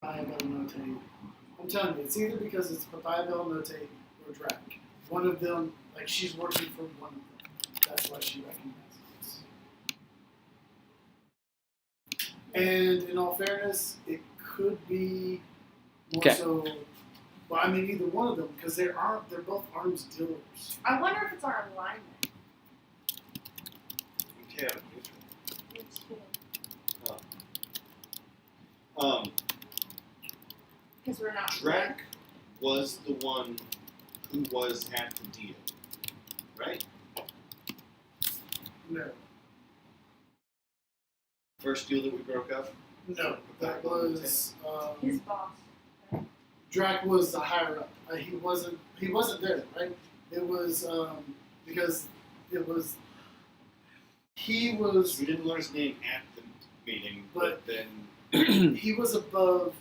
Pappillion notate. I'm telling you, it's either because it's Pappillion notate or Drac. One of them, like she's working for one of them. That's why she recognizes it. And in all fairness, it could be more so. Well, I mean, either one of them because they're both arms dealers. I wonder if it's our alignment. Yeah. It's good. Because we're not. Drac was the one who was at the deal, right? No. First deal that we broke up? No, that was His boss. Drac was the higher up. He wasn't there, right? It was because it was he was. We didn't learn his name at the meeting, but then he was above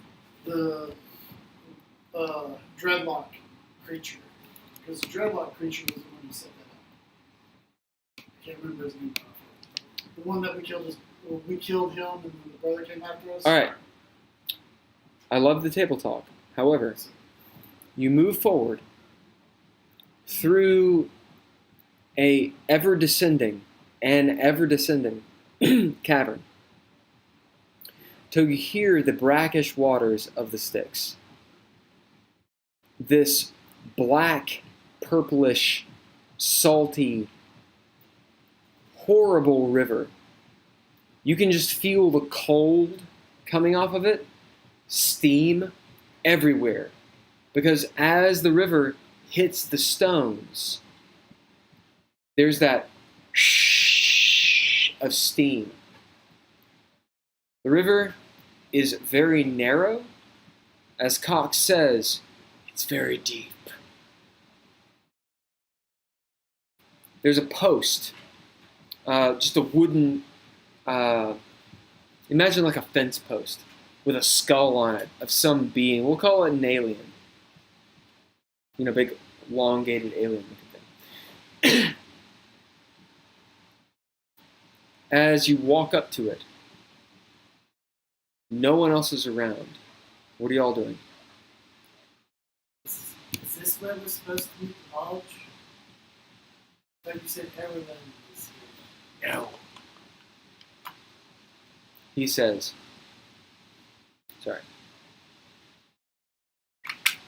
the dreadlock creature because the dreadlock creature was the one who set that up. I can't remember his name. The one that we killed we killed him, and then the brother came after us. All right. I love the table talk. However, you move forward through a ever-descending cavern till you hear the brackish waters of the Styx. This black, purplish, salty, horrible river. You can just feel the cold coming off of it, steam everywhere. Because as the river hits the stones, there's that shh of steam. The river is very narrow. As Cox says, it's very deep. There's a post, just a wooden, imagine like a fence post with a skull on it of some being. We'll call it an alien. You know, big, elongated alien looking thing. As you walk up to it, no one else is around. What are y'all doing? Is this where we're supposed to meet the lodge? Like you said, everyone is here. No. He says, sorry.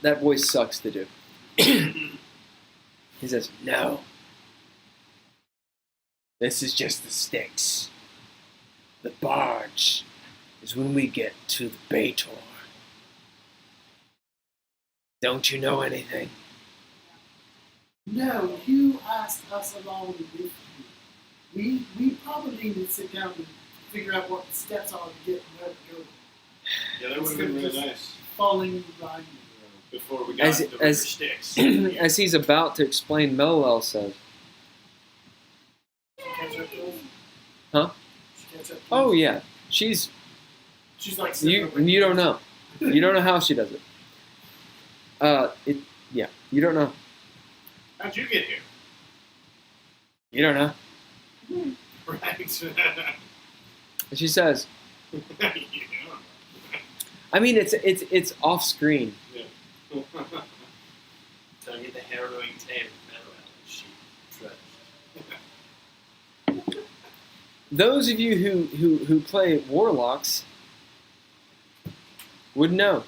That voice sucks to do. He says, no. This is just the Styx. The barge is when we get to the Baitor. Don't you know anything? No, you asked us along with you. We probably need to sit down and figure out what the steps are to get where to go. yeah, that would have been really nice. Falling behind you. Before we got to the river Styx. As he's about to explain, Melwell says, Catch up to us? huh? She catch up to us? Oh yeah, she's She's like you don't know. You don't know how she does it. You don't know. How'd you get here? You don't know. Right. And she says, I mean, it's off screen. Yeah. Tell you the harrowing tale of Meadowell as she trudged. Those of you who play warlocks would know.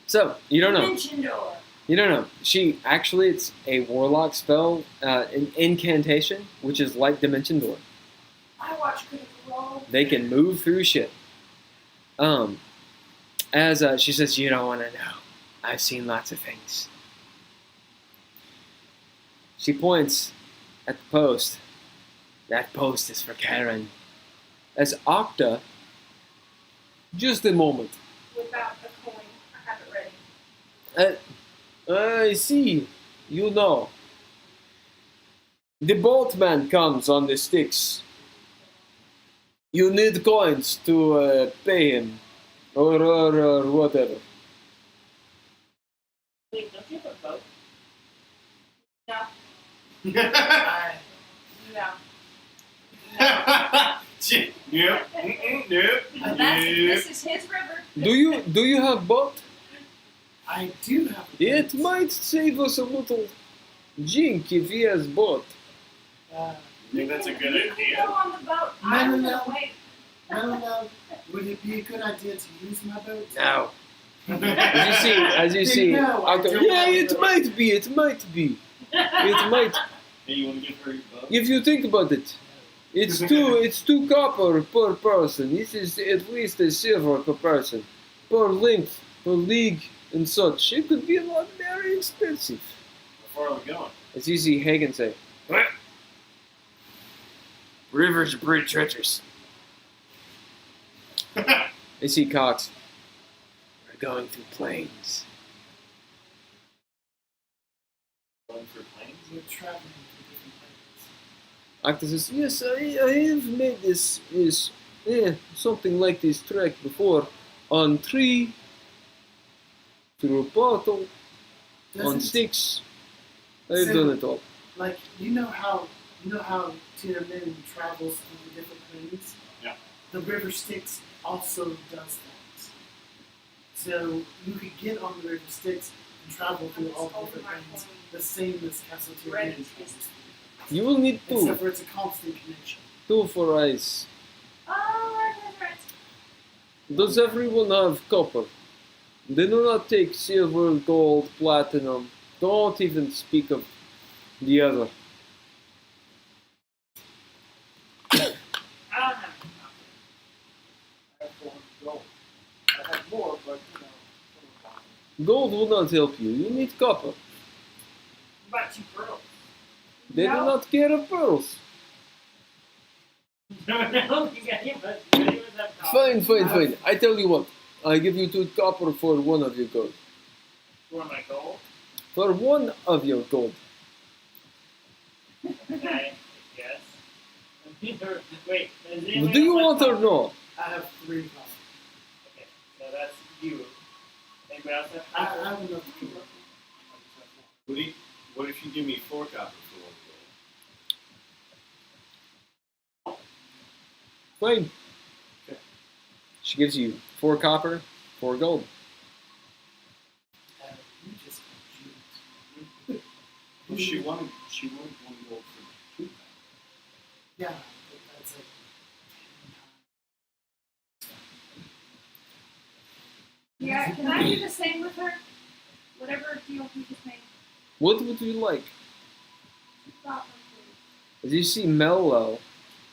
So you don't know. Dimension-door. You don't know. It's a warlock spell, an incantation, which is like Dimension Door. I watch Critical Role. They can move through shit. As she says, you don't want to know. I've seen lots of things. She points at the post. That post is for Karen. As Octa, just a moment. Without the coin. I have it ready. I see. You know. The boatman comes on the Styx. You need coins to pay him. Or whatever. Wait, don't you have a boat? No. No. No. Nope. Nope. This is his river. Do you have boat? I do have a It boat. might save us a little jink if he has boat. You think that's a good You can idea? go on the boat. No, I'm no, gonna no. wait. No. Would it be a good idea to use my boat? No. As you see, No, I Octo, don't yeah, have a it boat. might be. It might. Hey, you want to give her your boat? If you think about it, it's two copper per person. This is at least a silver per person, per length, per league, and such. It could be a lot very expensive. How far are we going? As you see Haygen say, rivers are pretty treacherous. I see Cox. We're going through plains. Going for planes? We're traveling to different planets. Octo says, yes, I have made this something like this trek before on tree, through a bottle, on Doesn't- sticks. I've So- done it all. Like you know how Tirmen travels through the different planes? Yeah. The river Styx also does that. So you could get on the river Styx and travel through all the different planes, the same as Castle Ready. Tirmen. You will need Except two. for it's a constant connection. Two for ice. Oh, right. Does everyone have copper? They do not take silver, gold, platinum. Don't even speak of the other. I don't have any I have 400 gold. I have more, but Gold will not help you. You need copper. But you pearls. They do No. not care of pearls. I don't think anyone's have copper. Fine. I tell you what. I give you 2 copper for one of your gold. For my gold. For one of your gold. Okay. Yes. Wait. Does Do anyone you else want have or copper? no? I have 3 copies. Okay. So that's you. Anybody else have I copper? have enough to go. What if you give me 4 copper for 1 gold? Fine. Okay. She gives you 4 copper, 4 gold. You just confused. She wanted 1 gold for 2 copper. Yeah, but that's like 10 times. Yeah, can I do the same with her? Whatever you want me to say. What would you like? Copper, please. As you see Mello.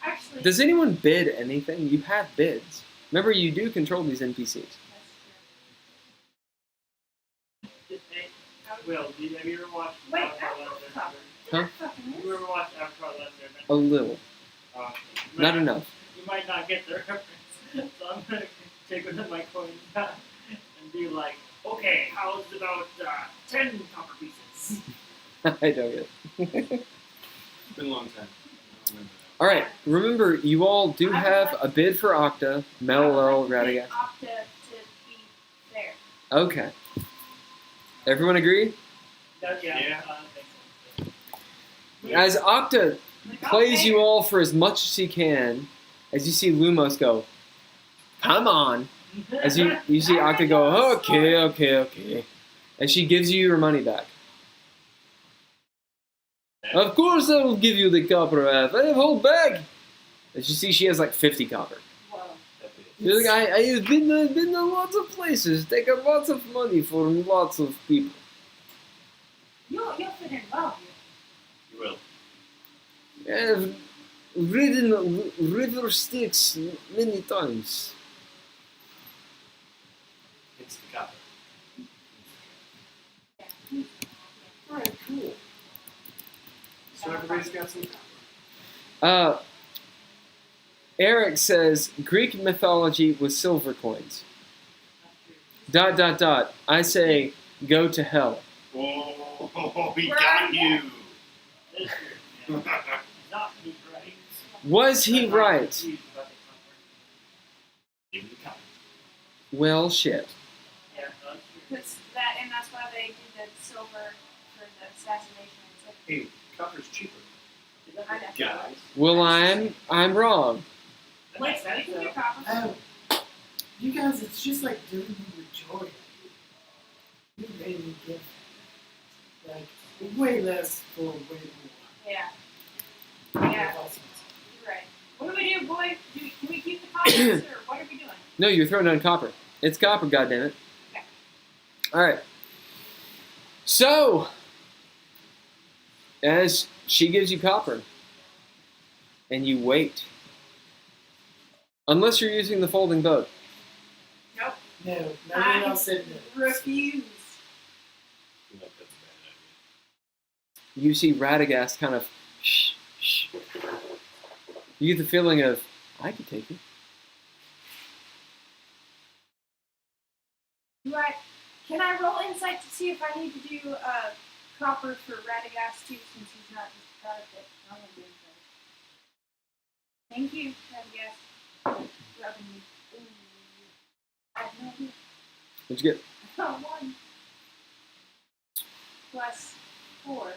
Actually, Does anyone bid anything? You have bids. Remember, you do control these NPCs. Hey, Will, have you ever watched Wait, Avatar I have Last copper. Airbender? Huh? Fucking Have is. you ever watched Avatar Last Airbender? A little. You Not might- enough. You might not get the reference, so I'm gonna take one of my coins out and be like, okay, how's about 10 copper pieces? I don't get it. It's been a long time. I don't remember that. Alright, remember, you all do have a bid for Octa, Mello, Radiga. Opta to be there. Okay. Everyone agree? Yeah. I think so. As Octa Like, plays okay. you all for as much as he can, as you see Lumos go, come on. As you see Octa go, okay. And she gives you your money back. Of course I will give you the copper I have. I have a whole bag. As you see, she has like 50 copper. Whoa. She's like, I have been to lots of places, taken lots of money from lots of people. You'll fit in well here. You will. I have ridden river Styx many times. It's the copper. Alright, cool. So everybody's got some copper. Eric says Greek mythology with silver coins. ... I say go to hell. Oh, he We're got on you. This year, yeah. Not me, right? Was he I'm not right? confused about the copper. Give me the copper. Well, shit. Yeah, no, that's true. Because that's why they did the silver for the assassination. Hey, copper's cheaper. Is that I know. Guys. Well, I'm wrong. That makes Wait, sense, you can though. get copper. Oh, You guys, it's just like doing them with joy. You made me give like way less for way more. Yeah. Yeah. Awesome. You're right. What do we do, boy? Can we keep the comments or what are we doing? No, you're throwing down copper. It's copper, goddammit. Okay. Alright. So, as she gives you copper, and you wait. Unless you're using the folding boat. Nope. No, nobody else said no. Refuse. I feel like that's a bad idea. You see Radagast kind of shh, shh. You get the feeling of, I could take you. Can I roll insight to see if I need to do copper for Radagast too, since he's not just proud of it? I'm gonna do insight. Thank you, Radagast. Rubbing me. Ooh. I have no idea. What'd you get? 1 plus 4 for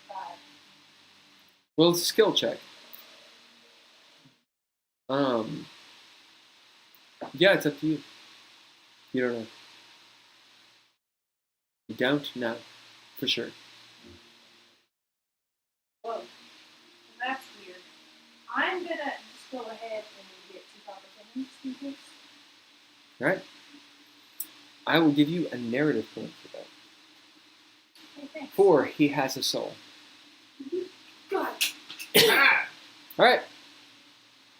5. Well, it's a skill check. Yeah, it's up to you. You don't know. You don't know, for sure. Whoa. Well, that's weird. I'm gonna just go ahead and get 2 copper pennies in case. All right. I will give you a narrative point for that. Hey, thanks. 4, he has a soul. God. All right.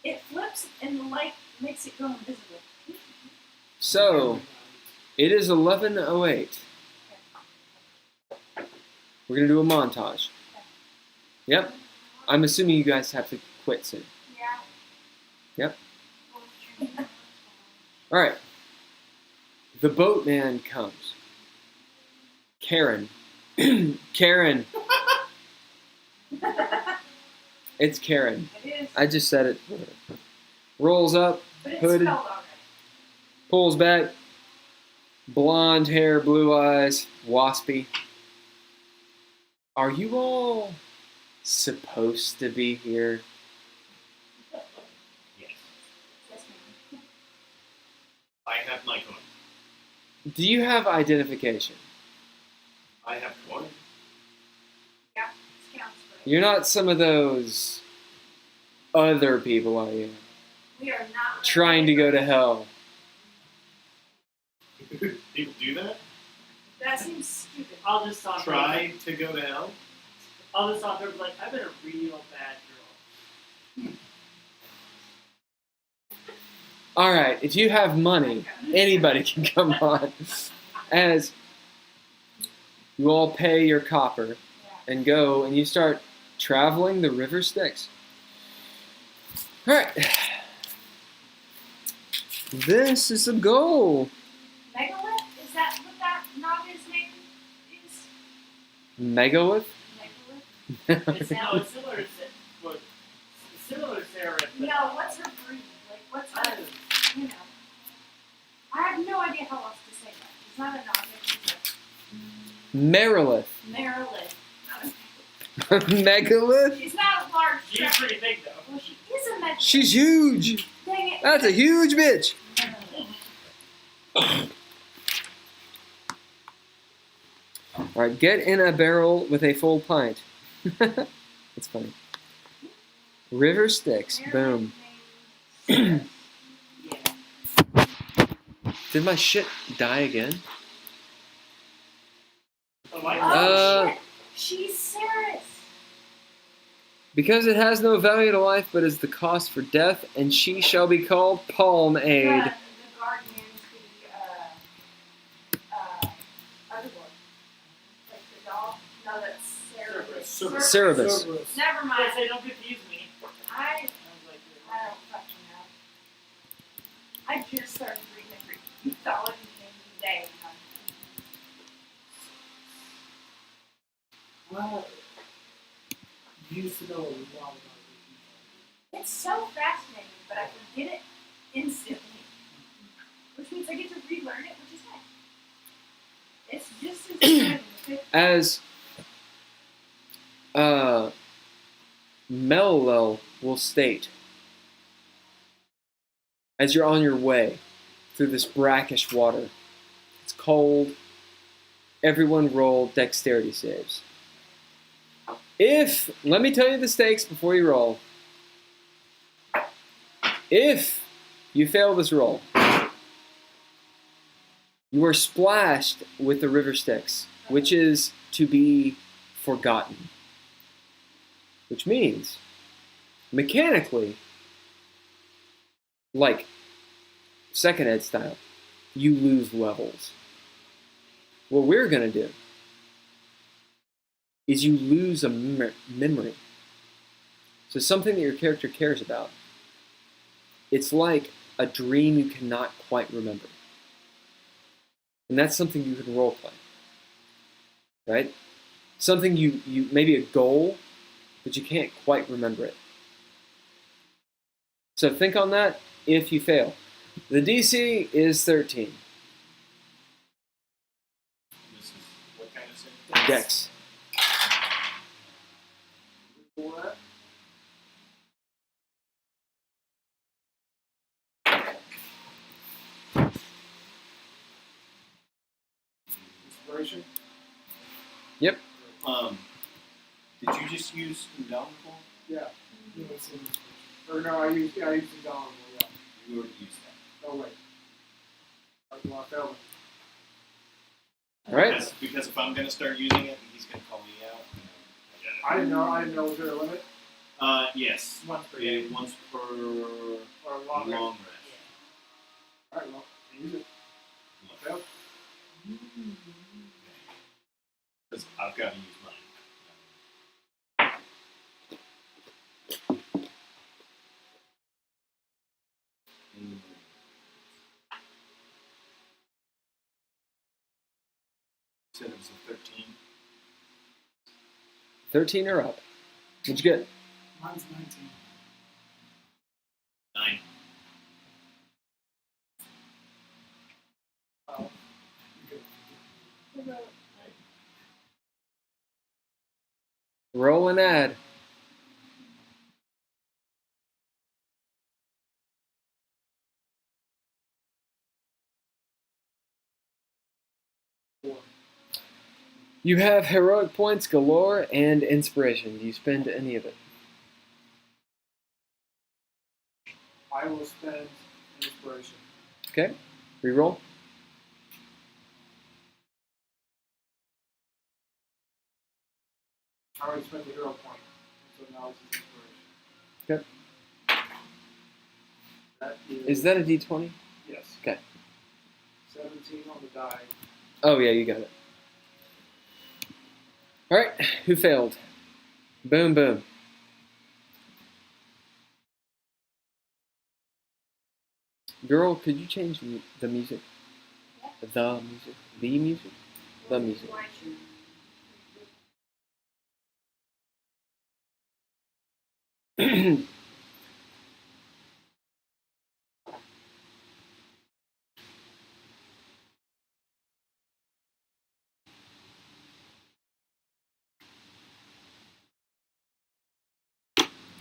It flips and the light makes it go invisible. So, it is 11:08. We're going to do a montage. Yep. I'm assuming you guys have to quit soon. Yeah. Yep. All right. The boatman comes. Karen. Karen. It's Karen. It is. I just said it. Rolls up, But it's hooded, spelled already. pulls back. Blonde hair, blue eyes, waspy. Are you all supposed to be here? Yes. Yes, ma'am. I have my coin. Do you have identification? I have coin. Yeah, it counts for it. You're not some of those other people, are you? We are not Trying to go to hell. People do that? That seems stupid. I'll just talk. Try to go to hell? I'll just talk. Like, I've been a real bad girl. All right, if you have money, anybody can come on. As you all pay your copper and go, and you start traveling the river Styx. All right. This is the goal. Megalith? Is that what that novice name is? Megalith? Megalith? It's now it's similar to Sararith. but- No, what's her breed? Like, what's her, you know. I have no idea how else to say that. She's not a novice, she's Merilith. a Marilyn. Megalith? She's not a large She's trap. pretty big though. Well, she is a Megalith. She's huge. Dang it. That's a huge bitch. All right, get in a barrel with a full pint. That's funny. River Styx. Boom. Yeah. Did my shit die again? Oh, my Oh, shit. She's Sararith. Because it has no value to life, but is the cost for death, and she shall be called Palm Aid. The guardian, the other one. Like the doll. No, that's Sararith. Cerebus. Never I mind. say don't confuse me. I I was like, don't fucking know. I just started reading a Greek mythology thing today. Well, you used to know a lot about it. It's so fascinating, but I forget it instantly. Which means I get to relearn it, which is nice. It's just as exciting. As Mellel will state, as you're on your way, through this brackish water. It's cold. Everyone roll dexterity saves. Let me tell you the stakes before you roll. If you fail this roll, you are splashed with the river Styx, which is to be forgotten. Which means, mechanically, like second ed style, you lose levels. What we're going to do is you lose a memory. So something that your character cares about. It's like a dream you cannot quite remember. And that's something you can roleplay. Right? Something you maybe a goal, but you can't quite remember it. So think on that if you fail. The DC is 13. This is what kind of save? Dex. What? Inspiration? Yep. Did you just use Indomitable? Yeah. Yeah, it's an inspiration. Or no, I used Indomitable, yeah. You already used that. Oh, wait. Well, I failed it. All right. Because if I'm going to start using it, he's going to call me out. I didn't know. Was there a limit? Yes. Once per Yeah, day. once per Or longer. long rest. All right, well, use it. Failed. Because I've got to use mine. Said it was a 13. 13 or up. What'd you get? Mine's 19. 9. Oh. Okay. Roll and add. You have heroic points galore and inspiration. Do you spend any of it? I will spend inspiration. Okay. Reroll. I already spent the hero point, so now it's inspiration. Okay. That Is that a d20? Yes. Okay. 17 on the die. Oh, yeah, you got it. All right. Who failed? Boom, boom. Girl, could you change the music? The music. The music? The music.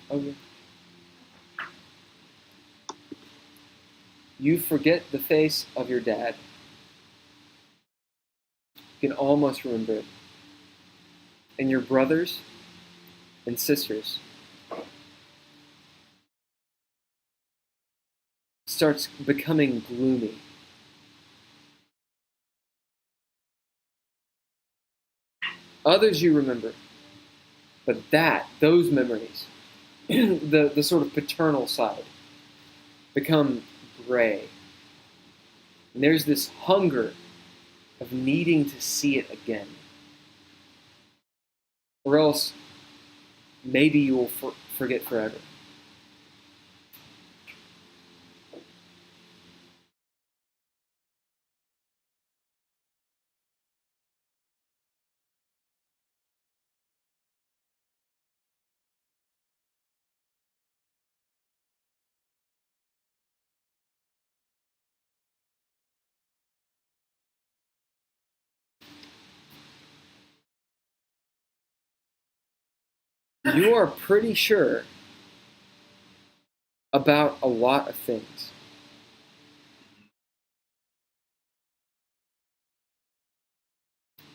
Okay. You forget the face of your dad. You can almost remember it. And your brothers and sisters. Starts becoming gloomy. Others you remember. But those memories, the sort of paternal side, become gray. And there's this hunger of needing to see it again. Or else, maybe you will forget forever. You are pretty sure about a lot of things.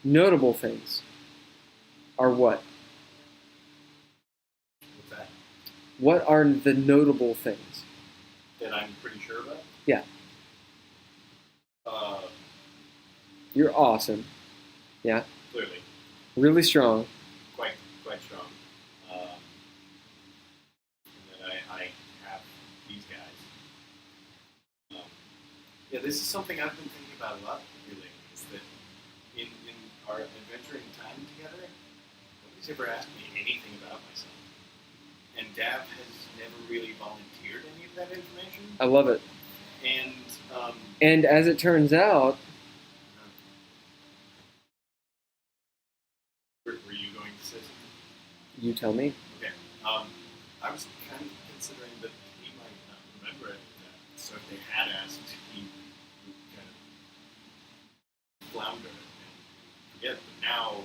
notable things are what? What's that? What are the notable things? That I'm pretty sure about? Yeah. Uh, You're awesome. clearly. Really strong. Quite strong. And that I have these guys. Yeah, this is something I've been thinking about a lot lately, is that in our adventuring time together, nobody's ever asked me anything about myself. And Dav has never really volunteered any of that information. I love it. And, And as it turns out, were you going to say something? you tell me. Okay. I was kind of considering that he might not remember it, so if they had asked, he would kind of flounder and forget. But now,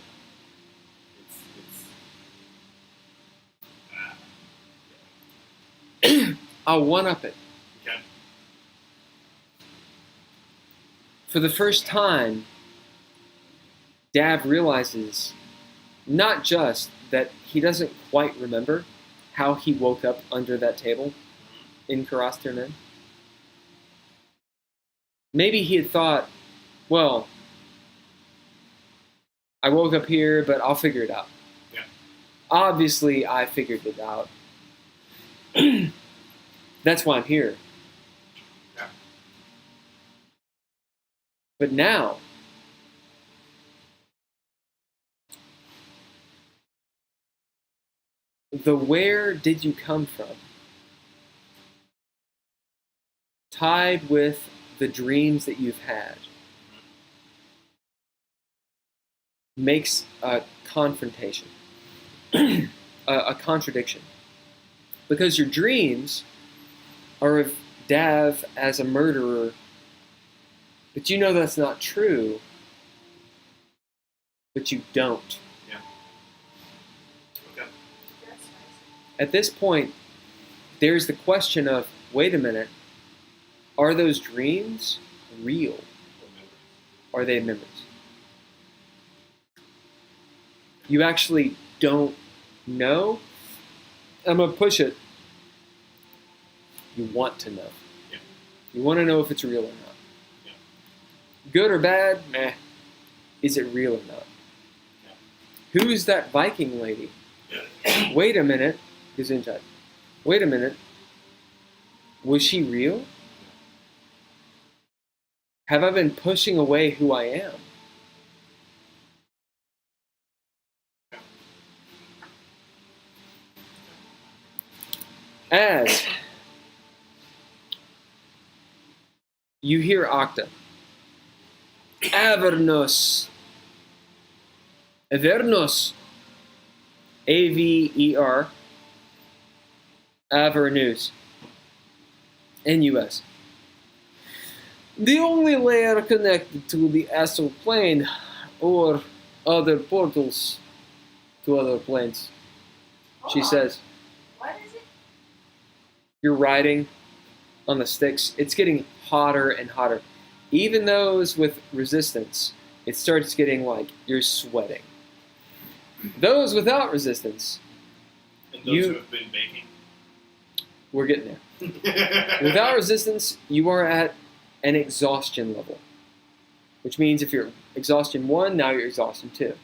it's I'll one-up it. okay. For the first time, Dav realizes not just that he doesn't quite remember how he woke up under that table in Caras Tirmen. Maybe he had thought, well, I woke up here, but I'll figure it out. Yeah. Obviously, I figured it out. That's why I'm here. Yeah. But now, the where did you come from, tied with the dreams that you've had, makes a confrontation, a contradiction. Because your dreams are of Dav as a murderer, but you know that's not true, but you don't. Okay. That's nice. At this point, there's the question of, wait a minute, are those dreams real? Are they memories? You actually don't know? I'm going to push it. You want to know. Yeah. You want to know if it's real or not. Yeah. Good or bad? Meh. Is it real or not? Yeah. Who's that Viking lady? Yeah. Wait a minute. Who's in charge? Wait a minute. Was she real? Have I been pushing away who I am? As you hear Octa. Avernos. Avernos. A-V-E-R. Avernus. N-U-S. The only layer connected to the astral plane or other portals to other planes. She Hold on. says, What is it? you're riding on the sticks. It's getting hotter and hotter. Even those with resistance, it starts getting like you're sweating. Those without resistance, And those You- who have been baking. we're getting there. Without resistance, you are at an exhaustion level. Which means if you're exhaustion 1, now you're exhaustion 2.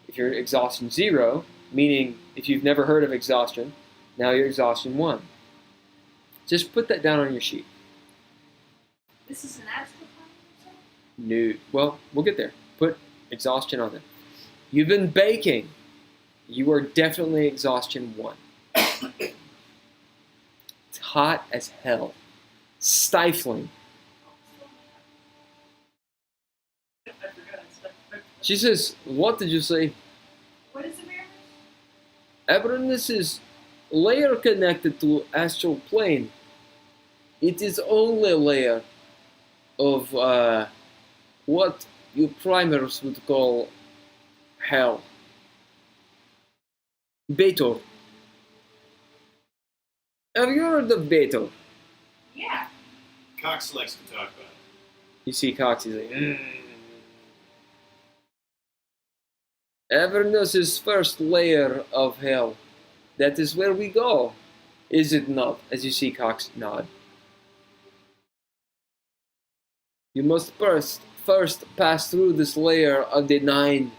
If you're exhaustion 0, meaning if you've never heard of exhaustion, now you're exhaustion 1. Just put that down on your sheet. This is an astral plane or something? No. Well, we'll get there. Put exhaustion on there. You've been baking. You are definitely exhaustion 1. It's hot as hell. Stifling. I forgot. She says, what did you say? What is the mirror? Everyone, this is layer connected to astral plane. It is only a layer of what you primers would call hell. Betor. Have you heard of Betor? Yeah. Cox likes to talk about it. You see Cox, he's like, Avernus is first layer of hell. That is where we go. Is it not? As you see Cox nod. You must first pass through this layer of the 9.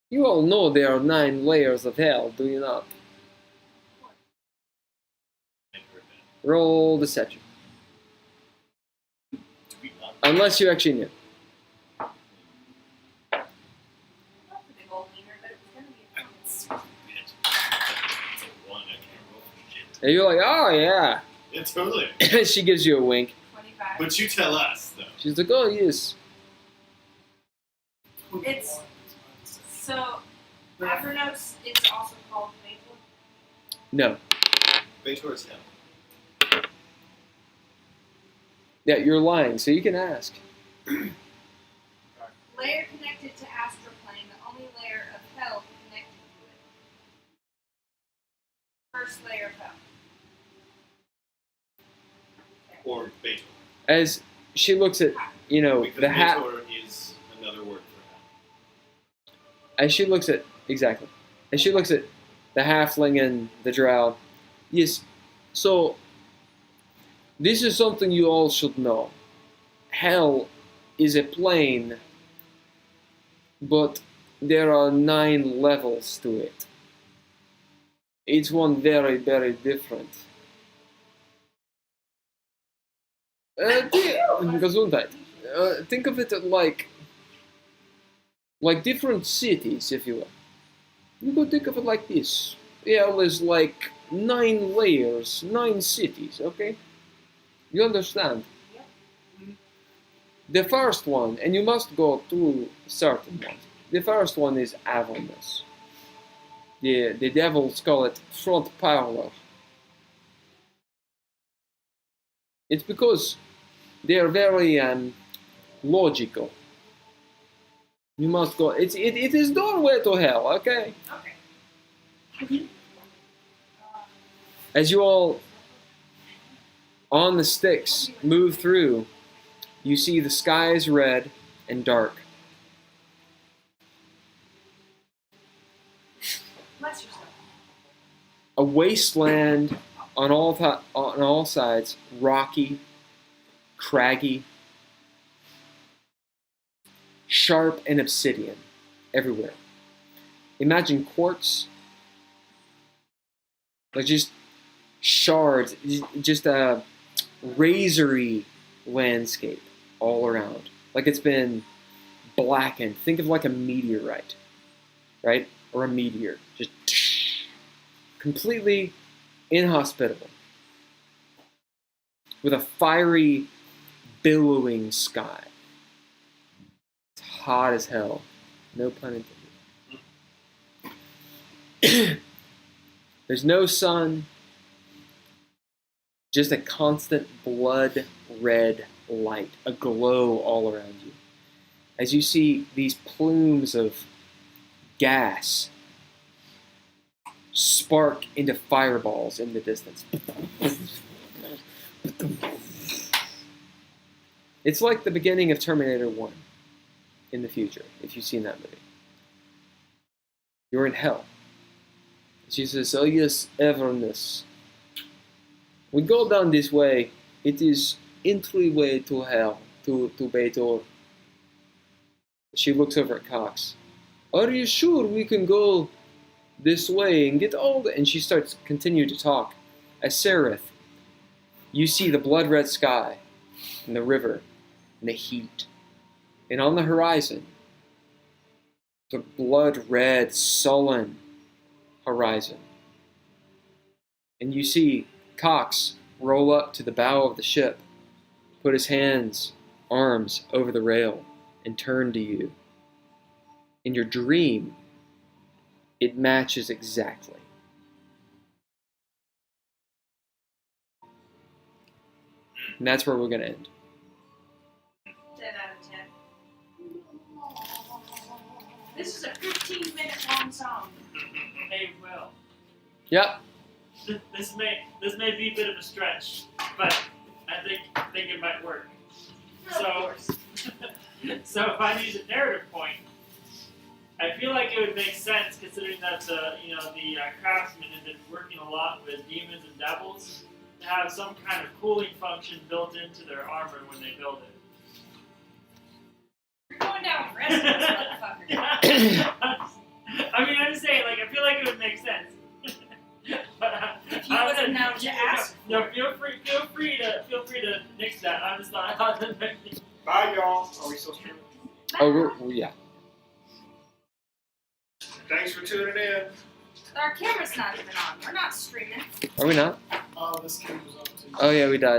You all know there are 9 layers of hell, do you not? Roll deception. Unless you actually knew. Not the big old wiener, but it's gonna be a fun. It's a 1, I can't roll for shit. And you're like, oh yeah. Yeah, totally. She gives you a wink. 25. But you tell us, though. She's like, oh yes. It's so Avernus is also called Maple. No. Beator's hell. Yeah, you're lying, so you can ask. Layer connected to astral plane, the only layer of hell connected to it. First layer of hell. Or Beator. As she looks at, you know, Because the hat. Beator is another word for hell. As she looks at, exactly. As she looks at the halfling and the drow. Yes, so this is something you all should know. Hell is a plane, but there are 9 levels to it. Each one very, very different. Gesundheit. Think of it like different cities, if you will. You could think of it like this. Hell is like 9 layers, 9 cities, okay? You understand? The first one, and you must go through certain ones. The first one is Avernus. The devils call it front parlor. It's because they are very logical. You must go. It is doorway to hell. Okay. Okay. As you all on the sticks move through, you see the sky is red and dark. Bless yourself. A wasteland on all sides, rocky, craggy, sharp, and obsidian everywhere. Imagine quartz, like just shards, just a razory landscape all around, like it's been blackened. Think of like a meteorite, right? Or a meteor, just completely inhospitable, with a fiery, billowing sky. It's hot as hell, no pun intended. There's no sun, just a constant blood red light, a glow all around you. As you see these plumes of gas spark into fireballs in the distance. It's like the beginning of Terminator 1 in the future, if you've seen that movie. You're in hell. She says, oh yes, Avernus. We go down this way, it is entryway to hell, to Beator. She looks over at Cox. Are you sure we can go this way and get all the... And she starts continue to talk. As Sararith, you see the blood red sky and the river and the heat. And on the horizon, the blood red, sullen horizon. And you see Cox roll up to the bow of the ship, put his arms over the rail, and turn to you. In your dream, it matches exactly. And that's where we're going to end. 10 out of 10. This is a 15-minute long song. Hey, Will. Yep. This may be a bit of a stretch, but I think it might work. Of course. So if I need a narrative point, I feel like it would make sense considering that the craftsmen have been working a lot with demons and devils to have some kind of cooling function built into their armor when they build it. You're going down with rest, motherfucker. I mean, I'm just saying, like, I feel like it would make sense. But, If you wasn't known to ask. No, feel free to nix that. I'm just not. Bye, y'all. Are we still streaming? Yeah. Thanks for tuning in. Our camera's not even on. We're not streaming. Are we not? This game was up too. Oh yeah, we died.